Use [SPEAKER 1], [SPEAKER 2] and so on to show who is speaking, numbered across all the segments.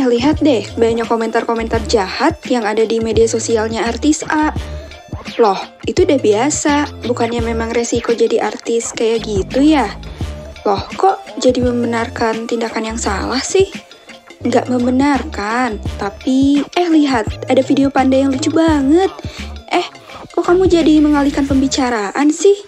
[SPEAKER 1] lihat deh, banyak komentar-komentar jahat yang ada di media sosialnya artis A. Loh, itu udah biasa, bukannya memang resiko jadi artis kayak gitu ya? Loh, kok jadi membenarkan tindakan yang salah sih? Nggak membenarkan, tapi lihat, ada video panda yang lucu banget. Kok kamu jadi mengalihkan pembicaraan sih?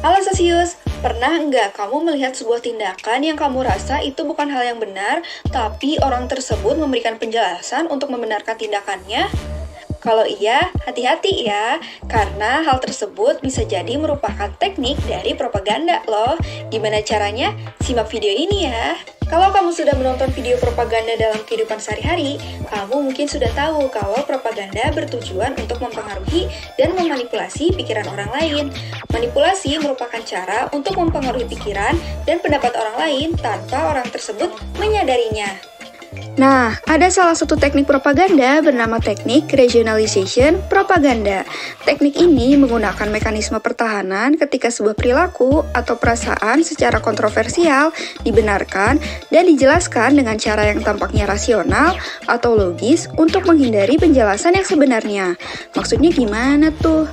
[SPEAKER 1] Halo Sosius, pernah nggak kamu melihat sebuah tindakan yang kamu rasa itu bukan hal yang benar, tapi orang tersebut memberikan penjelasan untuk membenarkan tindakannya? Kalau iya, hati-hati ya, karena hal tersebut bisa jadi merupakan teknik dari propaganda loh. Gimana caranya? Simak video ini ya. Kalau kamu sudah menonton video propaganda dalam kehidupan sehari-hari, kamu mungkin sudah tahu kalau propaganda bertujuan untuk mempengaruhi dan memanipulasi pikiran orang lain. Manipulasi merupakan cara untuk mempengaruhi pikiran dan pendapat orang lain tanpa orang tersebut menyadarinya. Nah, ada salah satu teknik propaganda bernama teknik regionalization propaganda. Teknik ini menggunakan mekanisme pertahanan ketika sebuah perilaku atau perasaan secara kontroversial dibenarkan dan dijelaskan dengan cara yang tampaknya rasional atau logis untuk menghindari penjelasan yang sebenarnya. Maksudnya gimana tuh?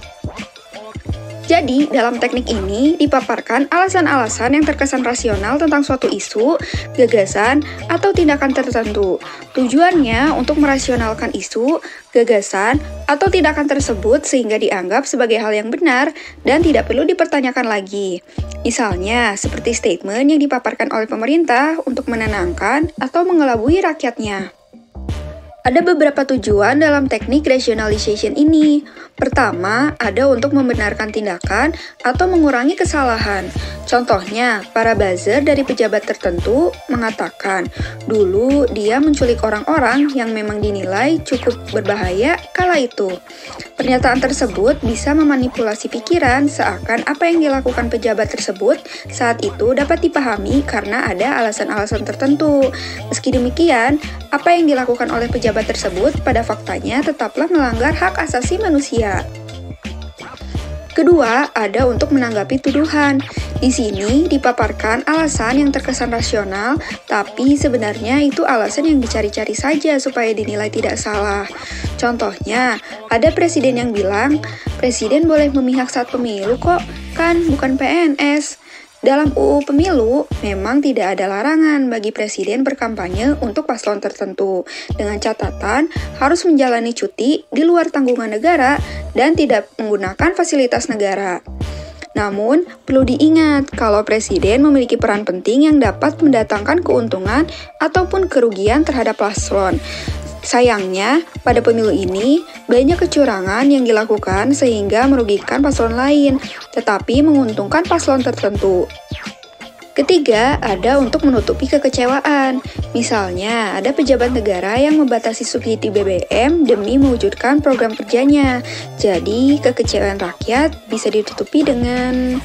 [SPEAKER 1] Jadi, dalam teknik ini dipaparkan alasan-alasan yang terkesan rasional tentang suatu isu, gagasan, atau tindakan tertentu. Tujuannya untuk merasionalkan isu, gagasan, atau tindakan tersebut sehingga dianggap sebagai hal yang benar dan tidak perlu dipertanyakan lagi. Misalnya, seperti statement yang dipaparkan oleh pemerintah untuk menenangkan atau mengelabui rakyatnya. Ada beberapa tujuan dalam teknik rationalization ini. Pertama, ada untuk membenarkan tindakan atau mengurangi kesalahan. Contohnya, para buzzer dari pejabat tertentu mengatakan, dulu dia menculik orang-orang yang memang dinilai cukup berbahaya kala itu. Pernyataan tersebut bisa memanipulasi pikiran seakan apa yang dilakukan pejabat tersebut saat itu dapat dipahami karena ada alasan-alasan tertentu. Meski demikian, apa yang dilakukan oleh pejabat tersebut pada faktanya tetaplah melanggar hak asasi manusia. Kedua, ada untuk menanggapi tuduhan. Di sini dipaparkan alasan yang terkesan rasional, tapi sebenarnya itu alasan yang dicari-cari saja supaya dinilai tidak salah. Contohnya, ada presiden yang bilang, presiden boleh memihak saat pemilu kok, kan bukan PNS. Dalam UU Pemilu, memang tidak ada larangan bagi presiden berkampanye untuk paslon tertentu, dengan catatan harus menjalani cuti di luar tanggungan negara dan tidak menggunakan fasilitas negara. Namun, perlu diingat kalau presiden memiliki peran penting yang dapat mendatangkan keuntungan ataupun kerugian terhadap paslon. Sayangnya, pada pemilu ini, banyak kecurangan yang dilakukan sehingga merugikan paslon lain, tetapi menguntungkan paslon tertentu. Ketiga, ada untuk menutupi kekecewaan. Misalnya, ada pejabat negara yang membatasi subsidi BBM demi mewujudkan program kerjanya. Jadi, kekecewaan rakyat bisa ditutupi dengan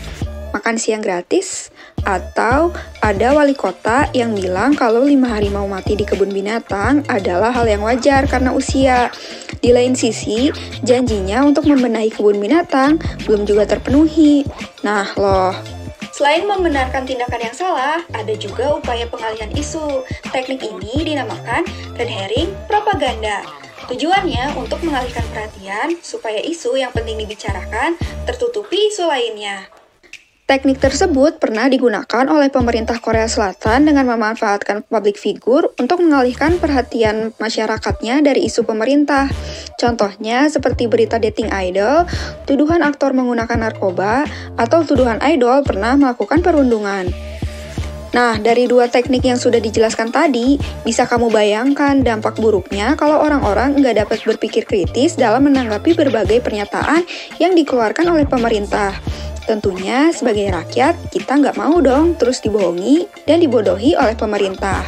[SPEAKER 1] makan siang gratis. Atau ada wali kota yang bilang kalau 5 harimau mati di kebun binatang adalah hal yang wajar karena usia. Di lain sisi, janjinya untuk membenahi kebun binatang belum juga terpenuhi. Nah loh, selain membenarkan tindakan yang salah, ada juga upaya pengalihan isu. Teknik ini dinamakan red herring propaganda. Tujuannya untuk mengalihkan perhatian supaya isu yang penting dibicarakan tertutupi isu lainnya. Teknik tersebut pernah digunakan oleh pemerintah Korea Selatan dengan memanfaatkan public figure untuk mengalihkan perhatian masyarakatnya dari isu pemerintah. Contohnya seperti berita dating idol, tuduhan aktor menggunakan narkoba, atau tuduhan idol pernah melakukan perundungan. Nah, dari dua teknik yang sudah dijelaskan tadi, bisa kamu bayangkan dampak buruknya kalau orang-orang nggak dapat berpikir kritis dalam menanggapi berbagai pernyataan yang dikeluarkan oleh pemerintah. Tentunya, sebagai rakyat, kita nggak mau dong terus dibohongi dan dibodohi oleh pemerintah.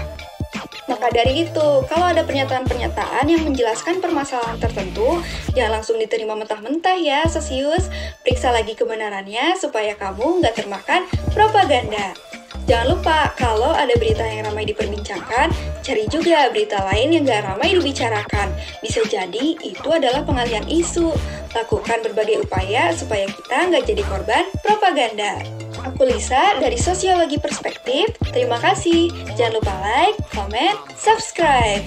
[SPEAKER 1] Maka dari itu, kalau ada pernyataan-pernyataan yang menjelaskan permasalahan tertentu, jangan langsung diterima mentah-mentah ya, Sosius. Periksa lagi kebenarannya supaya kamu nggak termakan propaganda. Jangan lupa, kalau ada berita yang ramai diperbincangkan, cari juga berita lain yang gak ramai dibicarakan. Bisa jadi itu adalah pengalihan isu. Lakukan berbagai upaya supaya kita nggak jadi korban propaganda. Aku Lisa dari Sosiologi Perspektif. Terima kasih. Jangan lupa like, comment, subscribe.